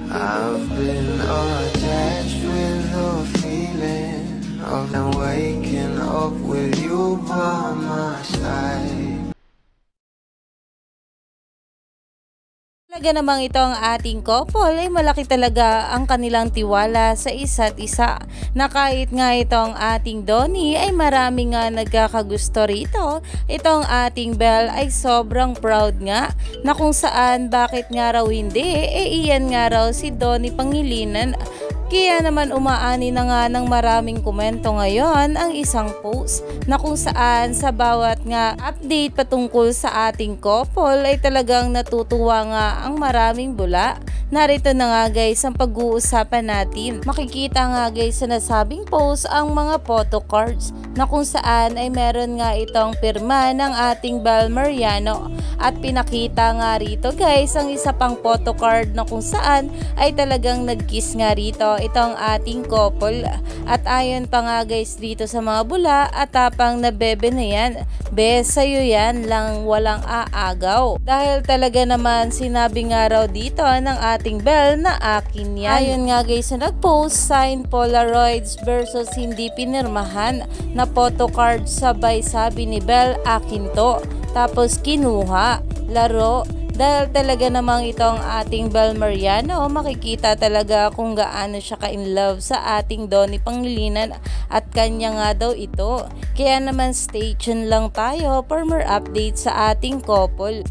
I've been attached with the feeling of waking up with you by my side. Talaga namang itong ating couple ay malaki talaga ang kanilang tiwala sa isa't isa, na kahit nga itong ating Donnie ay marami nga nagkakagusto rito, itong ating Belle ay sobrang proud nga na kung saan bakit nga raw hindi, iyan nga raw si Donnie Pangilinan. Kaya naman umaani na nga ng maraming komento ngayon ang isang post na kung saan sa bawat nga update patungkol sa ating couple ay talagang natutuwa nga ang maraming bula. Narito na nga guys ang pag-uusapan natin. Makikita nga guys sa nasabing post ang mga photo cards na kung saan ay meron nga itong pirma ng ating Belle Mariano. At pinakita nga rito guys ang isa pang photo card na kung saan ay talagang nag-kiss nga rito itong ating couple. At ayon pa nga guys dito sa mga bula at tapang na bebe na yan, be sa'yo yan lang walang aagaw. Dahil talaga naman sinabi nga raw dito ng ating Belle na akin yan. Ayon nga guys na nag-post, signed Polaroids versus hindi pinirmahan na photo card, sabay sabi ni Belle akin to. Tapos kinuha, laro. Dahil talaga namang itong ating Belle Mariano, makikita talaga kung gaano siya ka-in love sa ating Donnie Pangilinan at kanya nga daw ito. Kaya naman stay tuned lang tayo for more updates sa ating couple.